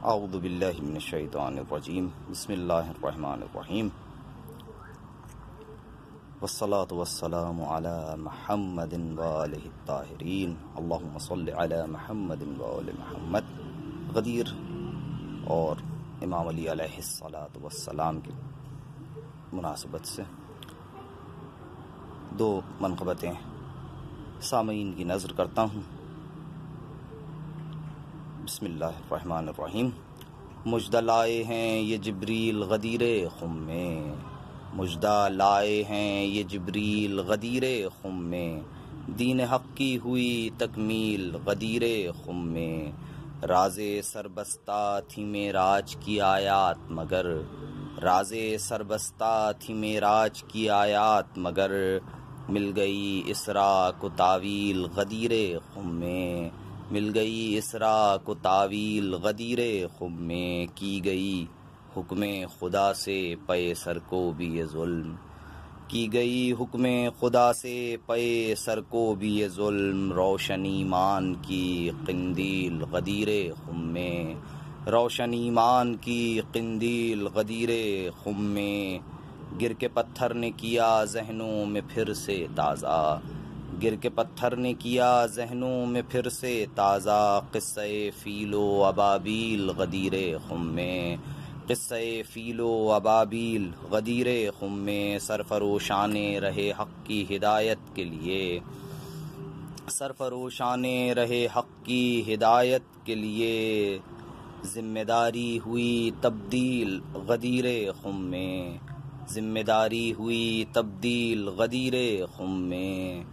اعوذ باللہ من الشیطان الرجیم بسم اللہ الرحمن الرحیم والصلاة والسلام علی محمد وآلہ الطاہرین اللہم صل علی محمد وآل محمد۔ غدیر اور امام علی علیہ الصلاۃ والسلام کی مناسبت سے دو منقبتیں سامعین کی نظر کرتا ہوں۔ بسم اللہ الرحمن الرحیم۔ مجدہ لائے ہیں یہ جبریل غدیر خم میں، مجدہ لائے ہیں یہ جبریل غدیر خم میں، دین حق کی ہوئی تکمیل غدیر خم میں، راز سربستہ تھی معراج کی آیات مگر، راز سربستہ تھی معراج کی آیات مگر، مل گئی اسراء کو تعویل غدیر خم میں، مل گئی اسراء کو تعویل غدیر خم میں، کی گئی حکم خدا سے پے سر کو بھی یہ ظلم، کی گئی حکم خدا سے پے سر کو بھی یہ ظلم، روشن ایمان کی قندیل غدیر خم میں، روشن ایمان کی قندیل غدیر خم میں، گر کے پتھر نے کیا ذہنوں میں پھر سے تازہ، گر کے پتھر نے کیا ذہنوں میں پھر سے تازہ، قصہ فیل و ابابیل غدیر خم میں، قصہ فیل و ابابیل غدیر خم میں، سرفروشان رہے حق کی ہدایت کے لیے، سرفروشان رہے حق کی ہدایت کے لیے، ذمہ داری ہوئی تبدیل غدیر خم میں، ذمہ داری ہوئی تبدیل غدیر خم میں،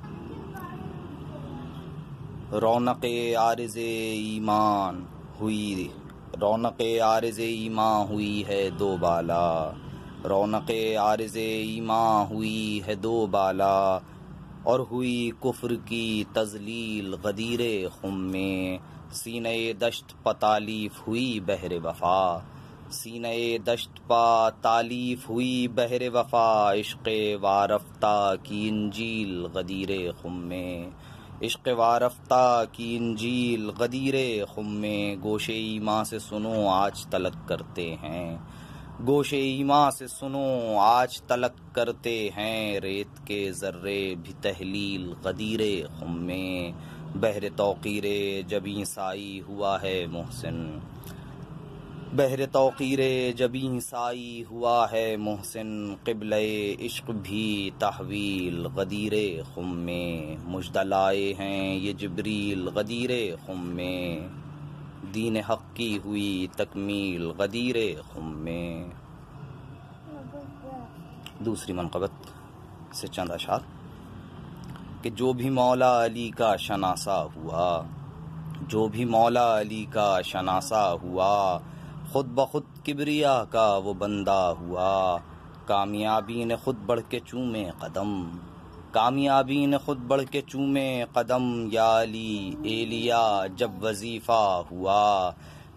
رونق عارض ایمان ہوئی، رونق عارض ایمان ہوئی ہے دو بالا، رونق عارض ایمان ہوئی ہے دو بالا، اور ہوئی کفر کی تذلیل غدیر خم میں، سینہ دشت پا تالیف ہوئی بحر وفا، سینہ دشت پا تالیف ہوئی بحر وفا، عشق وارفتہ کی انجیل غدیر خم میں، عشق وارفتہ کی انجیل غدیر خم میں، گوش ایمان سے سنو آج تلک کرتے ہیں، گوش ایمان سے سنو آج تلک کرتے ہیں، ریت کے ذرے بھی تحلیل غدیر خم میں، بحر توقیر جبیں سائی ہوا ہے محسن، بحر توقیر جبیں سائی ہوا ہے محسن، قبلہ عشق بھی تحویل غدیر خم میں، مجدہ لائے ہیں یہ جبریل غدیر خم میں، دین حق کی ہوئی تکمیل غدیر خم میں۔ دوسری منقبت سے چند اشعار کہ جو بھی مولا علی کا شناسہ ہوا، جو بھی مولا علی کا شناسہ ہوا، خود بخود کبریا کا وہ بندہ ہوا، کامیابی نے خود بڑھ کے چومے قدم، کامیابی نے خود بڑھ کے چومے قدم، یا علی ایلیا جب وظیفہ ہوا،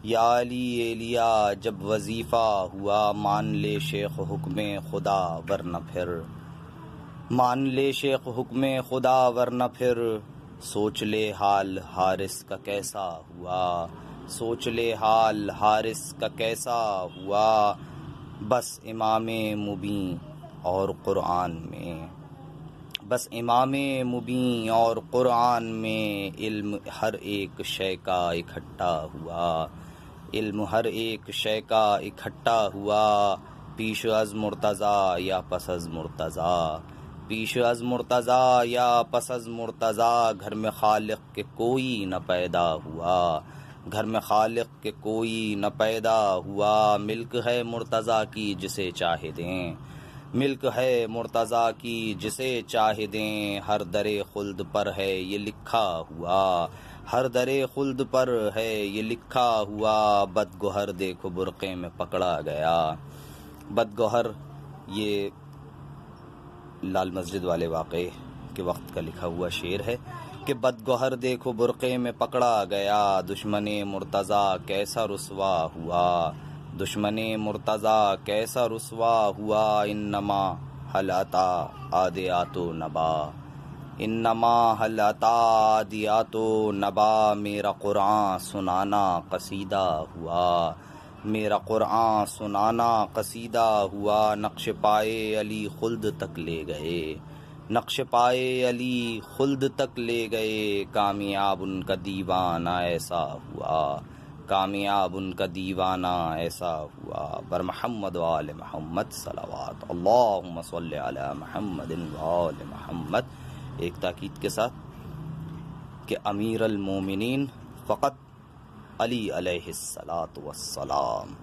یا علی ایلیا جب وظیفہ ہوا، مان لے شیخ حکم خدا ورنہ پھر، مان لے شیخ حکم خدا ورنہ پھر، سوچ لے حال حارث کا کیسا ہوا، سوچ لے حال حارث کا کیسا ہوا، بس امام مبین اور قرآن میں، بس امام مبین اور قرآن میں، علم ہر ایک شے کا اکٹھا ہوا، علم ہر ایک شے کا اکٹھا ہوا، پیش از مرتضیٰ یا پس از مرتضیٰ، پیش از مرتضیٰ یا پس از مرتضیٰ، گھر میں خالق کے کوئی نہ پیدا ہوا، گھر میں خالق کے کوئی نہ پیدا ہوا، ملک ہے مرتضیٰ کی جسے چاہے دیں، ملک ہے مرتضیٰ کی جسے چاہے دیں، ہر در خلد پر ہے یہ لکھا ہوا، ہر در خلد پر ہے یہ لکھا ہوا، بدگوہر دیکھو برقعے میں پکڑا گیا، بدگوہر یہ لال مسجد والے واقعے کے وقت کا لکھا ہوا شعر ہے کہ بدگوہر دیکھو برقعے میں پکڑا گیا، دشمن مرتضیٰ کیسا رسوا ہوا، دشمن مرتضیٰ کیسا رسوا ہوا، انما حل عطا عادیات و نبا، انما حل عطا دیا تو نبا میرا قرآن سنانا قصیدہ ہوا، میرا قرآن سنانا قصیدہ ہوا، نقش پائے علی خلد تک لے گئے، نقش پائے علی خلد تک لے گئے، کامیاب ان کا دیوانہ ایسا ہوا، کامیاب ان کا دیوانہ ایسا ہوا۔ بر محمد و آل محمد صلوات، اللہم صلی علی محمد و آل محمد۔ ایک تاکید کے ساتھ کہ امیر المومنین فقط علی علیہ الصلاۃ والسلام۔